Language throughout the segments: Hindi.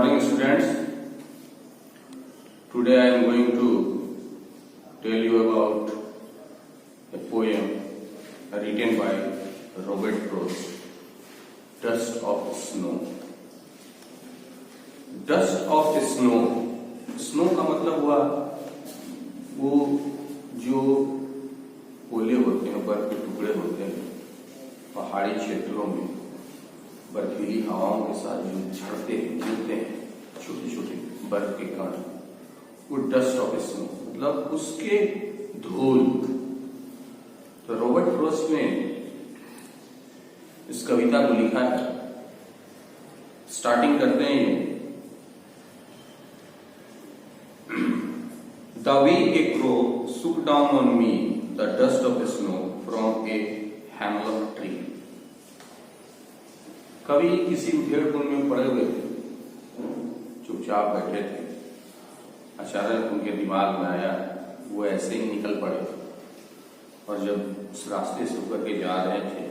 morning, students. Today I am going to tell you about a poem written by Robert Frost, Dust of Snow. Dust of Snow. Snow का मतलब हुआ वो जो ओले होते हैं, बर्फ के टुकड़े होते हैं पहाड़ी क्षेत्रों में, बर्फीली हवाओं के साथ जो झड़ते हैं, गिरते हैं छोटे छोटे बर्फ के कण, वो डस्ट ऑफ स्नो मतलब उसके धूल। तो रॉबर्ट फ्रॉस्ट ने इस कविता को लिखा है। स्टार्टिंग करते हैं the way a crow shook down on me the dust of snow from a hemlock tree. कवि किसी उधेड़ पुन में पड़े हुए थे, चुपचाप बैठे थे। अचानक उनके दिमाग में आया, वो ऐसे ही निकल पड़े और जब उस रास्ते से होकर के जा रहे थे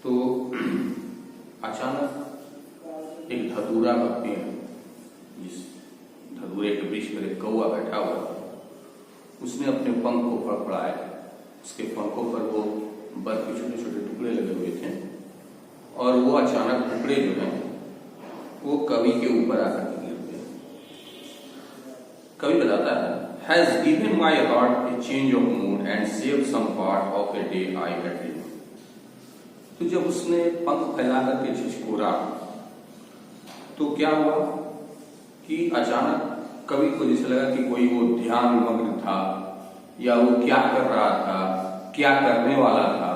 तो अचानक एक धतूरा का पेड़, जिस धतूरे के वृक्ष पर एक कौवा बैठा हुआ था, उसने अपने पंख को फड़फड़ाया। उसके पंखों पर वो बर्फ के छोटे छोटे टुकड़े लगे हुए थे और वो अचानक टुकड़े जो हैं वो कवि के ऊपर आकर के गिरते हैं। कवि बताता है, has given my heart a change of mood and save some part of a day I had lived. तो जब उसने पंख फैला करके छिछकोरा तो क्या हुआ कि अचानक कवि को जैसे लगा कि कोई वो ध्यान मग्न था या वो क्या कर रहा था, क्या करने वाला था,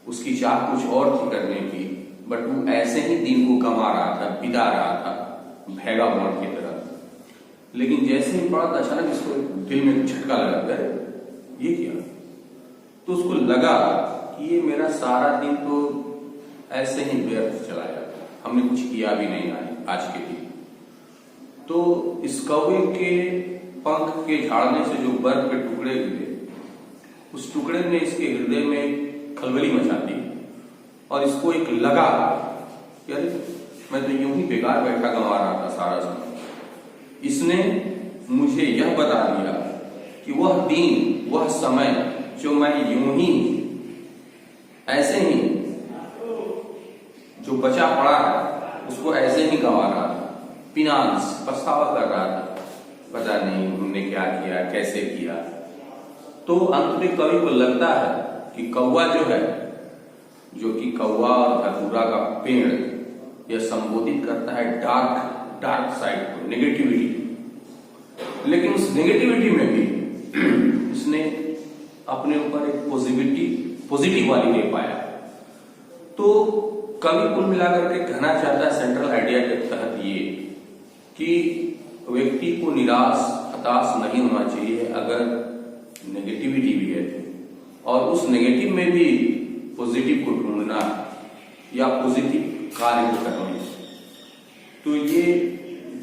उसकी चाह कुछ और थी करने की, बट वो ऐसे ही दिन को कमा रहा था, बिता रहा था भैगा मोड़ की तरह। लेकिन जैसे ही पड़ा अचानक इसको दिल में झटका लगा, अरे ये क्या? तो उसको लगा कि ये मेरा सारा दिन तो ऐसे ही व्यर्थ चला जाता, हमने कुछ किया भी नहीं आज के दिन। तो इस कौवे के पंख के झाड़ने से जो बर्फ के टुकड़े गिरे, उस टुकड़े ने इसके हृदय में खलबली मचा दी और इसको एक लगा कि अरे मैं तो यूं ही बेकार बैठा गंवा रहा था सारा समय। इसने मुझे यह बता दिया कि वह दिन, वह समय जो मैं यूं ही ऐसे ही जो बचा पड़ा है उसको ऐसे ही गंवा रहा था, पिनांस पछतावा कर रहा था, पता नहीं हमने क्या किया, कैसे किया। तो अंत में कवि को लगता है कि कौवा जो है, जो कि कौवा और धतूरा का पेड़, यह संबोधित करता है डार्क साइड को, नेगेटिविटी। लेकिन उस नेगेटिविटी में भी इसने अपने ऊपर एक पॉजिटिव वाली ले पाया। तो कवि कुल मिलाकर के कहना चाहता है सेंट्रल आइडिया के तहत ये कि व्यक्ति को निराश हताश नहीं होना चाहिए अगर नेगेटिविटी भी है, और उस नेगेटिव में भी पॉजिटिव को ढूंढना या पॉजिटिव कार्य को करना। तो ये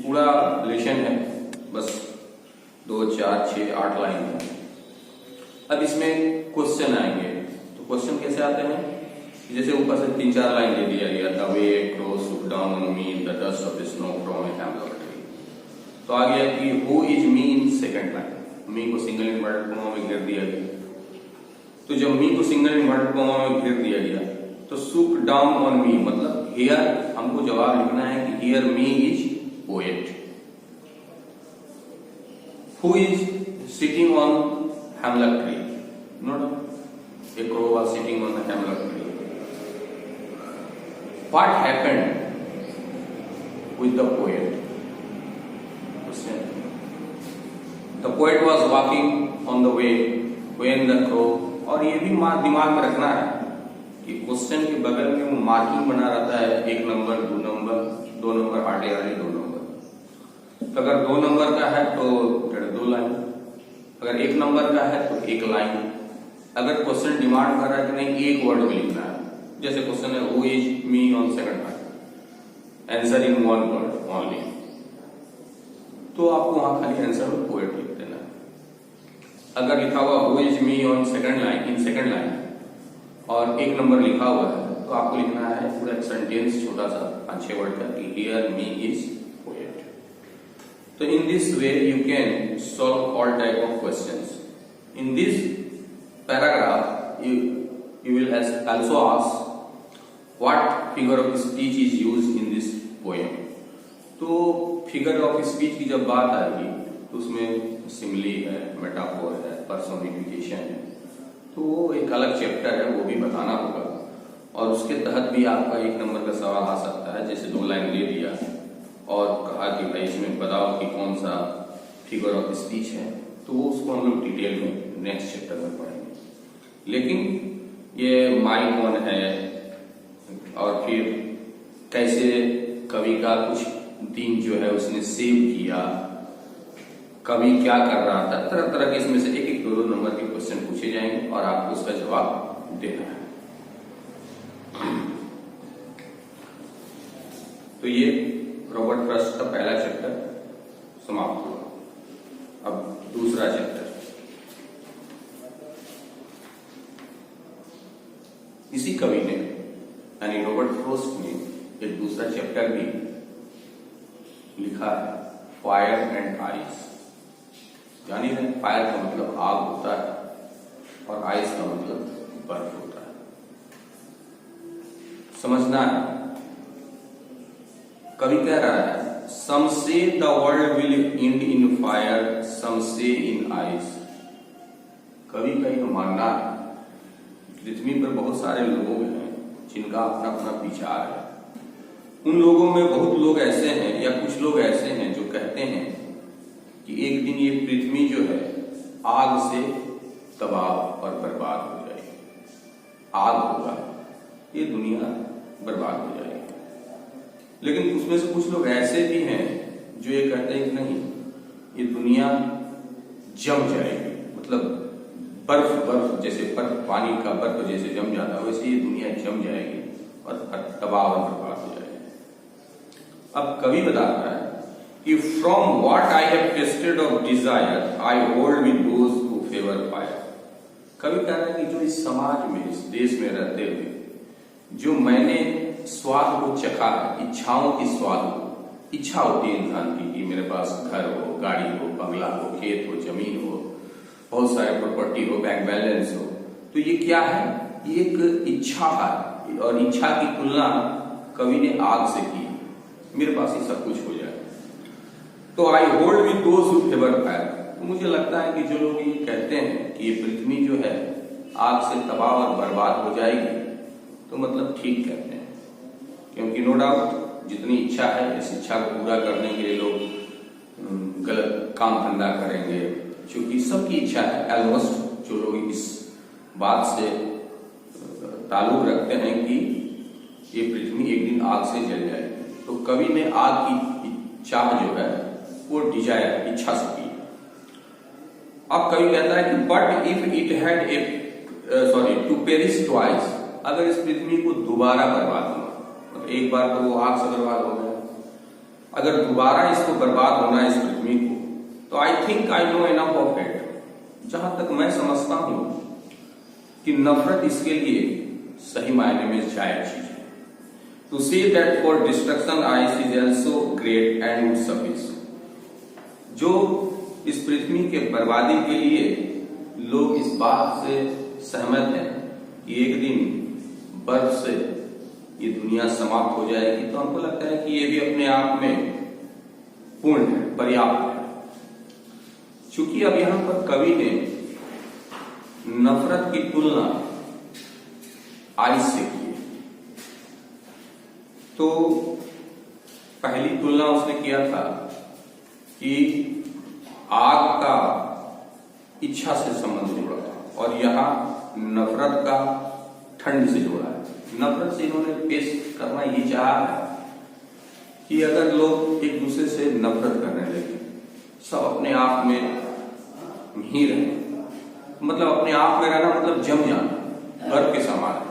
पूरा लेसन है, बस 2, 4, 6, 8 लाइन है। अब इसमें क्वेश्चन आएंगे। तो क्वेश्चन कैसे आते हैं? जैसे ऊपर से 3-4 लाइन दे दिया गया, the way crow shook down on me the dust of snow from a hemlock tree. तो आ गया कि who is me in second line, me को सिंगल इन्वर्टेड कॉमा में घेर दिया गया। तो जब मी को सिंगल इन्वर्टेड कॉमा में घेर दिया गया तो सूक डाउन ऑन मी मतलब हियर हमको जवाब लिखना है कि hear me is poet. Who is sitting on hemlock tree, note A crow was sitting on the hemlock tree. What happened with the poet? The poet was walking on the way when the crow, और ये भी दिमाग में रखना है कि क्वेश्चन के बगल में वो मार्किंग बना रहता है, 1 नंबर 2 नंबर 2 नंबर आटे वाले 2 नंबर। तो अगर 2 नंबर का है तो 2 लाइन, अगर 1 नंबर का है तो 1 लाइन। अगर क्वेश्चन डिमांड कर रहा है कि नहीं 1 वर्ड में लिखना है, जैसे क्वेश्चन है who is me on second line, answer in 1 word only, तो आपको वहां खाली आंसर में पोएट लिख देना है। अगर लिखा हुआ who is me on second line, in second line, और 1 नंबर लिखा हुआ है तो आपको लिखना है पूरा एक सेंटेंस छोटा सा 5-6 वर्ड का कि हियर मी इज पोएट। तो in this way you can solve all type of questions. In this paragraph you will also ask what figure of speech is used in this poem। तो फिगर ऑफ स्पीच की जब बात आएगी तो उसमें सिमिली है, मेटाफोर है, पर्सोनिफिकेशन है, तो वो एक अलग चैप्टर है, वो भी बताना होगा। और उसके तहत भी आपका 1 नंबर का सवाल आ सकता है, जैसे 2 लाइन ले दिया और कहा कि भाई इसमें बताओ कि कौन सा फिगर ऑफ स्पीच है, तो वो उसको हम लोग डिटेल में नेक्स्ट चैप्टर में पढ़ेंगे। लेकिन ये माई कौन है और फिर कैसे कवि का कुछ दिन जो है उसने सेव किया, कवि क्या कर रहा था, तरह तरह के इसमें से 1-1, 2-2 नंबर के क्वेश्चन पूछे जाएंगे और आपको उसका जवाब देना है। तो ये रॉबर्ट फ्रॉस्ट का पहला चैप्टर समाप्त हुआ। अब दूसरा चैप्टर, इसी कवि ने यानी रॉबर्ट फ्रॉस्ट ने एक दूसरा चैप्टर भी लिखा है, फायर एंड आइस। यानी फायर का मतलब आग होता है और आइस का मतलब बर्फ होता है। समझना है, कवि कह रहा है some say the world will end in fire, some say in ice. कवि का यह मानना है पृथ्वी पर बहुत सारे लोग हैं जिनका अपना अपना विचार है। उन लोगों में बहुत लोग ऐसे हैं या कुछ लोग ऐसे हैं जो कहते हैं कि एक दिन ये पृथ्वी जो है आग से तबाह और बर्बाद हो जाएगी, आग होगा, ये दुनिया बर्बाद हो जाएगी। लेकिन उसमें से कुछ लोग ऐसे भी हैं जो ये कहते हैं कि नहीं, ये दुनिया जम जाएगी, मतलब बर्फ जैसे पानी का बर्फ जैसे जम जाता है वैसे ये दुनिया जम जाएगी और तबाह और बर्बाद हो जाएगी। अब कवि बताता है कि from what I have tested of desire I hold with those who favour fire. कवि कह रहा है कि जो इस समाज में, इस देश में रहते हुए जो मैंने स्वाद को चखा है, इच्छाओं की स्वाद को, इच्छा होती है इंसान की कि मेरे पास घर हो, गाड़ी हो, बंगला हो, खेत हो, जमीन हो, बहुत सारे प्रॉपर्टी हो, बैंक बैलेंस हो, तो ये क्या है, ये एक इच्छा है। और इच्छा की तुलना कवि ने आग से की, मेरे पास ही सब कुछ हो जाए। तो I hold with those who favour fire. तो मुझे लगता है कि जो लोग ये कहते हैं कि ये पृथ्वी जो है आग से तबाह और बर्बाद हो जाएगी, तो मतलब ठीक कहते हैं, क्योंकि नो डाउट जितनी इच्छा है इस इच्छा को पूरा करने के लिए लोग गलत काम धंधा करेंगे, क्योंकि सबकी इच्छा है। ऑलमोस्ट जो लोग इस बात से ताल्लुक रखते हैं कि ये पृथ्वी एक दिन आग से जल जाएगी, तो कवि ने आग की चाह जो है वो डिजायर, इच्छा से की। अब कवि कहता है कि but if it had to perish twice, अगर इस पृथ्वी को दोबारा बर्बाद होना, मतलब एक बार तो वो आग से बर्बाद हो गया, अगर दोबारा इसको बर्बाद होना है इस पृथ्वी को, तो I think I know enough of it. जहां तक मैं समझता हूं कि नफरत इसके लिए सही मायने में जायज चीज है। To see that for destruction ice is also great and would suffice. जो इस पृथ्वी के बर्बादी के लिए लोग इस बात से सहमत हैं कि एक दिन बर्फ से ये दुनिया समाप्त हो जाएगी, तो हमको लगता है कि ये भी अपने आप में पूर्ण है, पर्याप्त है। चूंकि अब यहां पर कवि ने नफरत की तुलना आइस से की है, तो पहली तुलना उसने किया था कि आग का इच्छा से संबंध जोड़ा था, और यहां नफरत का ठंड से जोड़ा है। नफरत से इन्होंने पेश करना ये चाहा है कि अगर लोग एक दूसरे से नफरत करने लगे, सब अपने आप में ही रहे, मतलब अपने आप में रहना मतलब जम जाना, बर्फ के समान,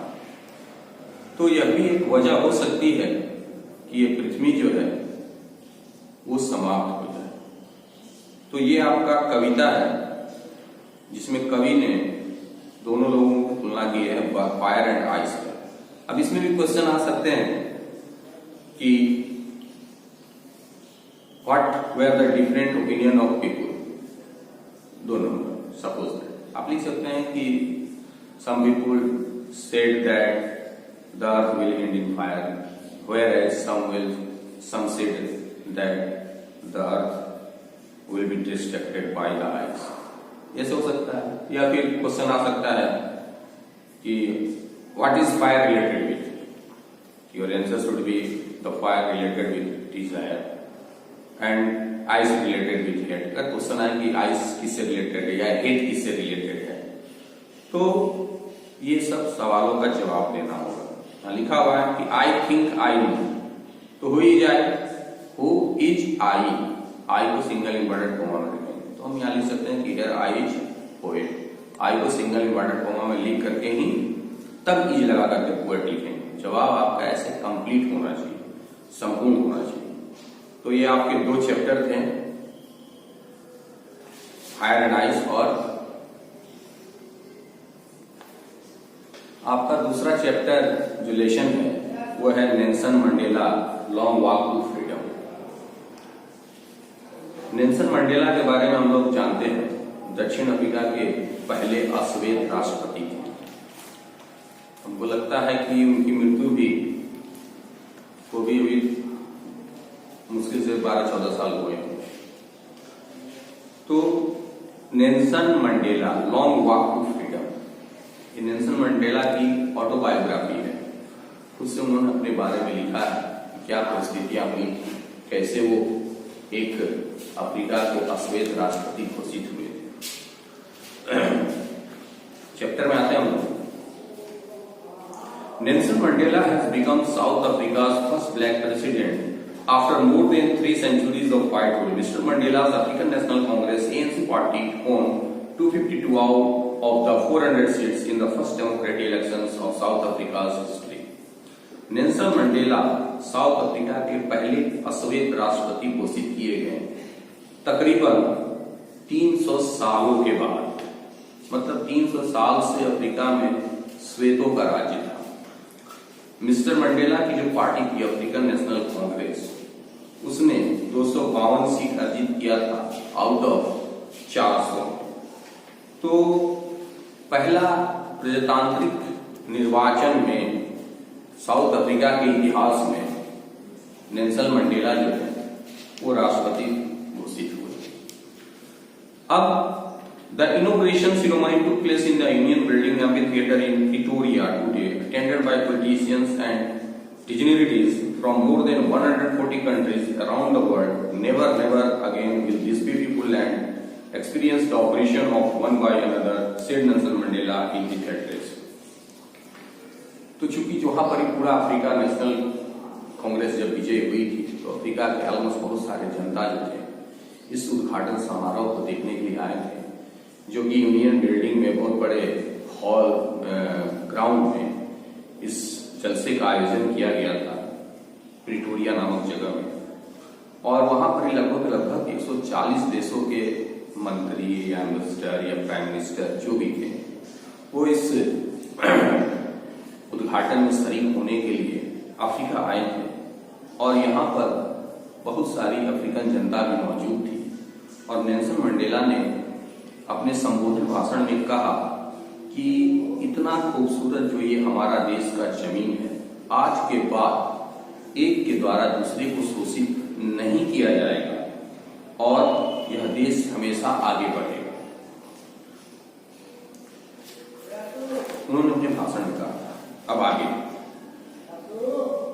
तो यह भी एक वजह हो सकती है कि ये पृथ्वी जो है वो समाप्त हो जाए। तो ये आपका कविता है जिसमें कवि ने दोनों लोगों की तुलना की है, फायर एंड आइस का। अब इसमें भी क्वेश्चन आ सकते हैं कि what were the different opinion of people. दो नंबर सपोज दैट आप लिख सकते हैं कि some people said that the earth will end in fire, whereas some said that the earth will be destructed by the ice। ऐसे हो सकता है। या फिर क्वेश्चन आ सकता है कि what is fire related with? Your answer should be the fire related with desire and ice related with hate। अगर क्वेश्चन आए कि ice किससे रिलेटेड है या hate किससे रिलेटेड है, तो ये सब सवालों का जवाब देना होगा। लिखा हुआ है कि I think I know, तो हो ही जाए who is I, I को सिंगल इन्वर्टेड कॉमा में लिखेंगे, तो हम यहाँ लिख सकते हैं कि here I is poet। I को सिंगल इन्वर्टेड कॉमा में लिख करके ही तब इज लगा करके पोएट लिखेंगे। जवाब आपका ऐसे कंप्लीट होना चाहिए, संपूर्ण होना चाहिए। तो ये आपके दो चैप्टर थे, फायर एंड आइस, और आपका दूसरा चैप्टर जो लेसन है वो है Nelson Mandela long walk to freedom. Nelson Mandela के बारे में हम लोग जानते हैं, दक्षिण अफ्रीका के पहले अश्वेत राष्ट्रपति थे। हमको लगता है कि उनकी मृत्यु भी अभी मुश्किल से 12-14 साल हुए हैं। तो Nelson Mandela long walk to freedom, ये नेल्सन मंडेला की ऑटोबायोग्राफी है। उससे उन्होंने अपने बारे में लिखा है क्या परिस्थितियां हुई, कैसे वो एक अफ्रीका के अश्वेत राष्ट्रपति घोषित हुए थे। चैप्टर में आते हैं हम लोग। Nelson Mandela has become South Africa's first black president after more than 3 centuries of fight rule. Mr. Mandela's African National Congress (ANC) party won 252 out of the 400 seats in the first democratic elections of South Africa's history. Nelson Mandela south Africa के पहले अश्वेत राष्ट्रपति घोषित किए गए तकरीबन 300 सालों के बाद। मतलब 300 साल से अफ्रीका में श्वेतों का राज्य था। मिस्टर मंडेला की जो पार्टी थी अफ्रीकन नेशनल कांग्रेस, उसने 252 सीट अर्जित किया था आउट ऑफ 400। तो पहला प्रजातांत्रिक निर्वाचन में साउथ अफ्रीका के इतिहास में नेल्सन मंडेला जो है वो राष्ट्रपति घोषित हुए। अब the inauguration ceremony took place in the Union Building Amphitheatre in Pretoria today, attended by politicians and dignitaries from more than 140 countries around the world. Never again will this beautiful land experience the oppression of one by another, said Nelson Mandela in his address. तो चूंकि वहां पर पूरा अफ्रीका नेशनल कांग्रेस जब विजय हुई थी, तो अफ्रीका के ऑलमोस्ट बहुत सारे जनता जो थे इस उद्घाटन समारोह को देखने के लिए आए थे, जो कि यूनियन बिल्डिंग में बहुत बड़े हॉल ग्राउंड में इस जलसे का आयोजन किया गया था प्रिटोरिया नामक जगह में। और वहां पर लगभग 140 देशों के मंत्री या एम्बेसडर या प्राइम मिनिस्टर जो भी थे वो इस उद्घाटन में शरीक होने के लिए अफ्रीका आए थे। और यहाँ पर बहुत सारी अफ्रीकन जनता भी मौजूद थी। और नेल्सन मंडेला ने अपने संबोधन भाषण में कहा कि इतना खूबसूरत जो ये हमारा देश का जमीन है, आज के बाद एक के द्वारा दूसरे को शोषित नहीं किया जाएगा और यह देश हमेशा आगे बढ़ेगा। उन्होंने अपने भाषण में कहा। अब आगे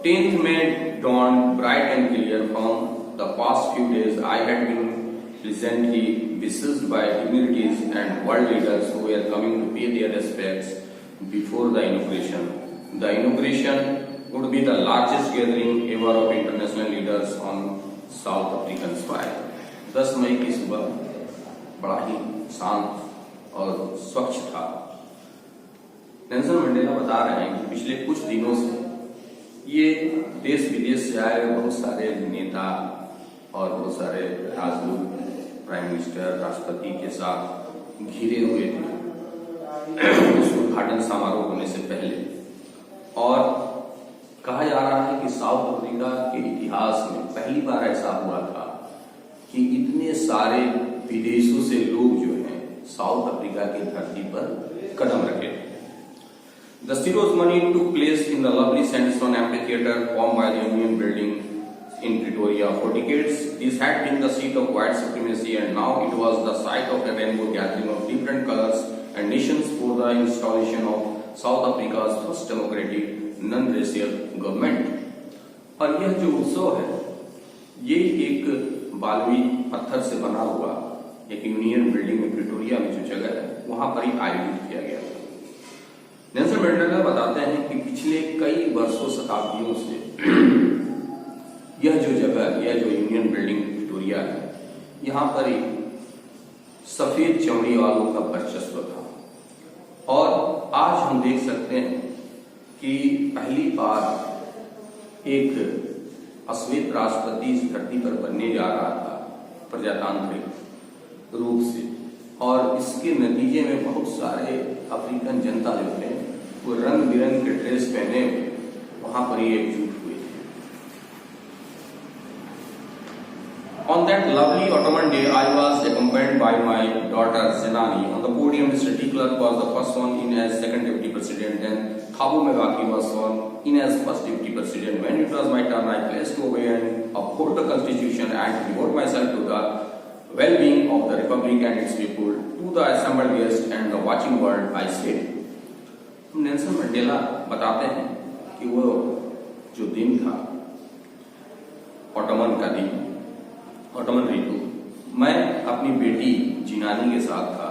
10th May dawned bright and clear. From the past few days I had been pleasantly besieged by dignitaries and world leaders who were coming to pay their respects before the inauguration. The inauguration would be the largest gathering ever of international leaders on South African soil. 10 मई की सुबह बड़ा ही शांत और स्वच्छ था। नेल्सन मंडेला बता रहे हैं कि पिछले कुछ दिनों से ये देश विदेश से आए बहुत सारे नेता और बहुत सारे राजदूत प्राइम मिनिस्टर राष्ट्रपति के साथ घिरे हुए थे उद्घाटन समारोह होने से पहले। और कहा जा रहा है कि साउथ अफ्रीका के इतिहास में पहली बार ऐसा हुआ था कि इतने सारे विदेशों से लोग जो हैं साउथ अफ्रीका की धरती पर कदम रखे थे। The ceremony took place in the lovely sandstone amphitheater formed by the Union Building in Pretoria. For decades, this had been the seat of white supremacy, and now it was the site of a rainbow gathering of different colors and nations for the installation of South Africa's first democratic non-racial government. और यह जो उत्सव है, ये एक बालवी पत्थर से बना हुआ एक यूनियन बिल्डिंग में प्रिटोरिया में जो जगह है, वहां पर ही आयोजित किया गया था। नेल्सन मंडेला बताते हैं कि पिछले कई वर्षों शताब्दियों से यह जो जगह, यह जो यूनियन बिल्डिंग प्रिटोरिया है, यहाँ पर ही सफेद चमड़ी वालों का वर्चस्व था। और आज हम देख सकते हैं कि पहली बार एक अश्वेत राष्ट्रपति इस धरती पर बनने जा रहा था प्रजातांत्रिक रूप से, और इसके नतीजे में बहुत सारे अफ्रीकन जनता जो थे वो रंग बिरंग के ड्रेस पहने वहां पर ही एकजुट हुए थे। On that lovely autumn day, I was accompanied by my daughter Zenani. On the podium, Mr. de Klerk was the first one in as second deputy president, and Thabo Mbeki was one in as first deputy president. When it was my turn, I pledged to obey and uphold the constitution and to devote myself to the well-being of the republic and its people. To the assembled guests and the watching world, I said. Nelson Mandela बताते हैं कि वो जो दिन था ऑटोमन का दिन, ऑटोमन ऋतु, मैं अपनी बेटी जिनानी के साथ था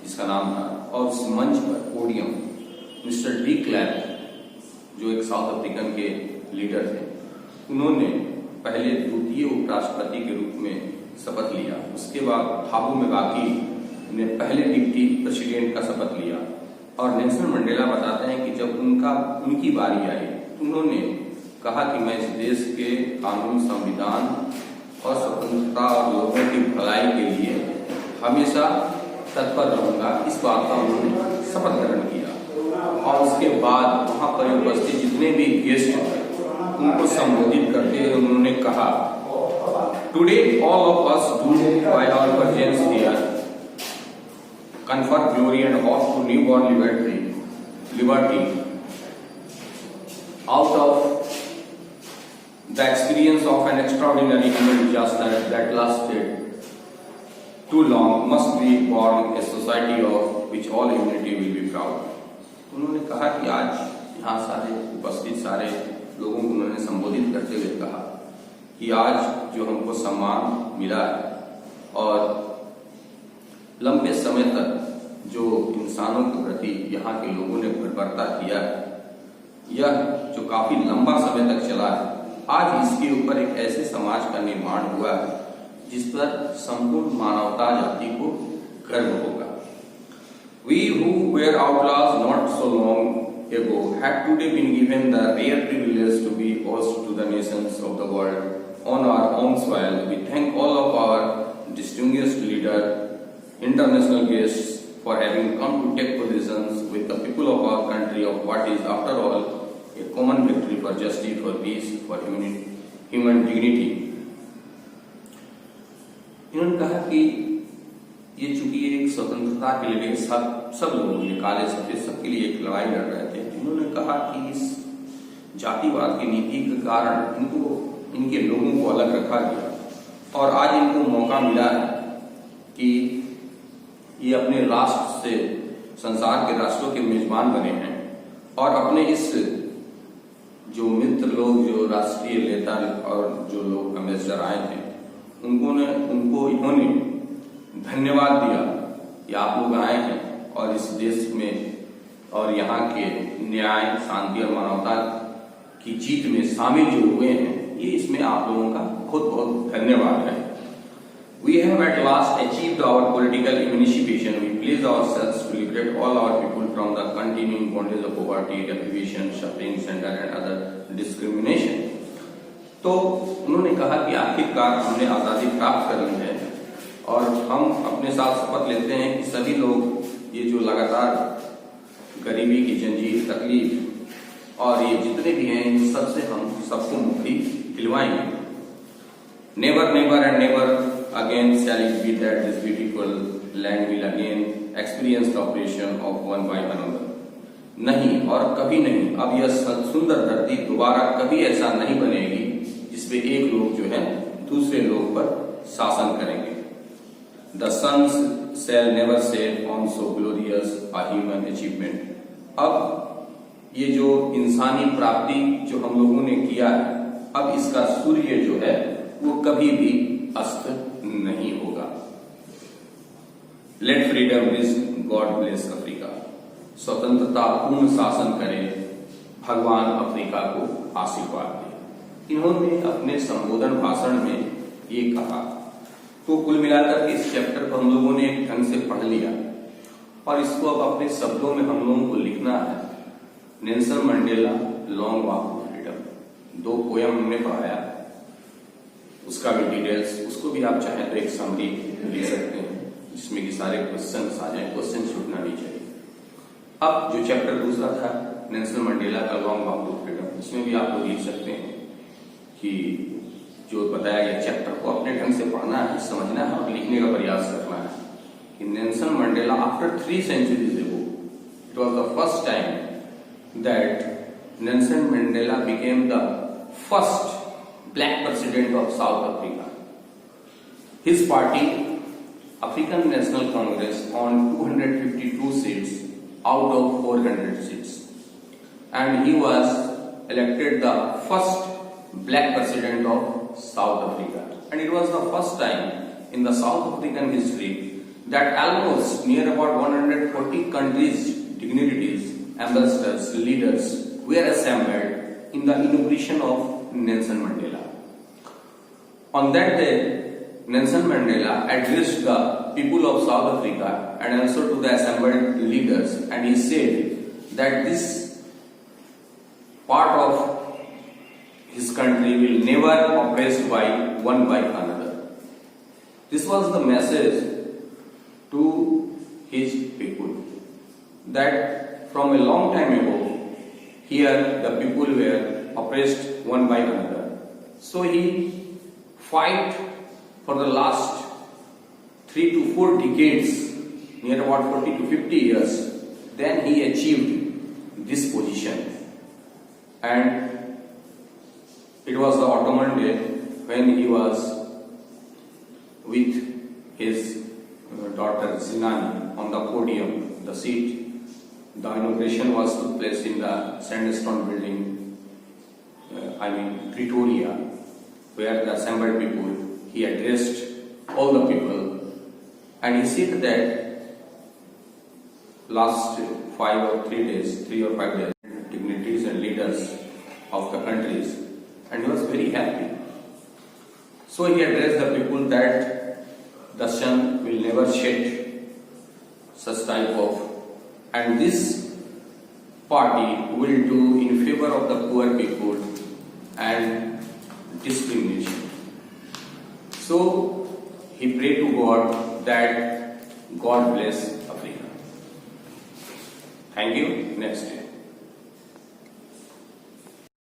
जिसका नाम था, और उस मंच पर पोडियम मिस्टर डी क्लर्क जो एक साउथ अफ्रीकन के लीडर थे, उन्होंने पहले द्वितीय उपराष्ट्रपति के रूप में शपथ लिया। उसके बाद थाबो म्बेकी ने पहले डिप्टी प्रेसिडेंट का शपथ लिया। और नेल्सन मंडेला बताते हैं कि जब उनकी बारी आई, उन्होंने कहा कि मैं इस देश के कानून, संविधान और स्वतंत्रता और लोगों की भलाई के लिए हमेशा तत्पर रहूंगा। इस बात का उन्होंने शपथ ग्रहण किया। और उसके बाद वहां पर उपस्थित जितने भी गेस्ट थे उनको संबोधित करते हुए उन्होंने कहा, today all of us do by our presence here confer glory and hope to newborn liberty out of the experience of an extraordinary human disaster that lasted too long must be born a society of which all humanity will be proud. उन्होंने कहा कि आज यहाँ सारे उपस्थित सारे लोगों को उन्होंने संबोधित करते हुए कहा कि आज जो हमको सम्मान मिला है और लंबे समय तक जो इंसानों के प्रति यहाँ के लोगों ने बर्ताव किया है, यह जो काफी लंबा समय तक चला है, आज इसके ऊपर एक ऐसे समाज का निर्माण हुआ है जिस पर संपूर्ण मानवता जाति को गर्व होगा। We who were outlaws not so long ago had today been given the rare privilege to be host to the nations of the world on our own soil. We thank all of our distinguished leaders, international guests for having come to take positions with the people of our country of what is after all a common victory for justice, for peace, for human dignity. इन्होंने कहा कि ये चूंकि एक स्वतंत्रता के लिए सब लोगों ने, काले सफेद सबके लिए एक लड़ाई लड़ रहे थे, इन्होंने कहा कि इस जातिवाद की नीति के कारण इनके लोगों को अलग रखा गया और आज इनको मौका मिला है कि ये अपने राष्ट्र से संसार के राष्ट्रों के मेजबान बने हैं और अपने इस जो मित्र लोग, जो राष्ट्रीय नेता और जो लोग एम्बेसडर आए थे, उनको इन्होंने धन्यवाद दिया कि आप लोग आए हैं और इस देश में और यहाँ के न्याय, शांति और मानवता की जीत में शामिल जो हुए हैं, ये इसमें आप लोगों का बहुत बहुत धन्यवाद है। We have at last achieved our political emancipation. We place ourselves to liberate all our people from the continuing bondage of poverty, deprivation, suffering, center and other discrimination. तो उन्होंने कहा कि आखिरकार हमने आज़ादी प्राप्त कर ली है और हम अपने साथ शपथ लेते हैं कि सभी लोग ये जो लगातार गरीबी की जंजीर, तकलीफ और ये जितने भी हैं इन सबसे हम सबको मुक्ति दिलवाएंगे। Never never and never again shall it be that this beautiful land will again experience the oppression of one by another. नहीं और कभी नहीं, अब यह सुंदर धरती दोबारा कभी ऐसा नहीं बनेगी जिसपे एक लोग जो है दूसरे लोग पर शासन करेंगे। The suns shall never set on so glorious a human achievement. अब ये जो इंसानी प्राप्ति जो हम लोगों ने किया है, अब इसका सूर्य जो है वो कभी भी अस्त नहीं होगा। Let freedom is God bless Africa. स्वतंत्रता पूर्ण शासन करे, भगवान अफ्रीका को आशीर्वाद दे। इन्होंने अपने संबोधन भाषण में ये कहा। तो कुल मिलाकर इस चैप्टर को हम लोगों ने एक ढंग से पढ़ लिया और इसको अब अपने शब्दों में हम लोगों को लिखना है। Nelson Mandela long walk to freedom, 2 poem हमने पढ़ाया, उसका भी डिटेल्स, उसको भी आप चाहें तो एक समरी लिख सकते हैं जिसमें कि सारे क्वेश्चन आ जाए, क्वेश्चन छूटना नहीं चाहिए। अब जो चैप्टर दूसरा था नेल्सन मंडेला का लॉन्ग वॉक टू फ्रीडम, उसमें भी आप लोग लिख सकते हैं कि जो बताया गया चैप्टर को अपने ढंग से पढ़ना है, समझना है और लिखने का प्रयास करना है कि Nelson Mandela after 3 centuries ago, it was the first time that Nelson Mandela became the first black president of South Africa. His party, African National Congress, won 252 seats out of 400 seats, and he was elected the first black president of South Africa. And it was the first time in the South African history that almost near about 140 countries, dignitaries, ambassadors, leaders were assembled in the inauguration of Nelson Mandela. On that day, Nelson Mandela addressed the people of South Africa and also to the assembled leaders, and he said that this part of his country will never oppressed by one by another. This was the message to his people, that from a long time ago here the people were oppressed one by another. So he fight for the last 3 to 4 decades, near about 40 to 50 years, then he achieved this position. And it was the Ottoman day when he was with his daughter Zinani on the podium, the seat. The inauguration was took place in the Sandstone building, Pretoria, where the assembled people, he addressed all the people, and he said that last 3 or 5 days, dignitaries and leaders of the countries, and he was very happy. So he addressed the people that the sun will never shed such type of, and this party will do in favor of the poor people and discrimination. So he prayed to God that God bless Africa. Thank you. Next.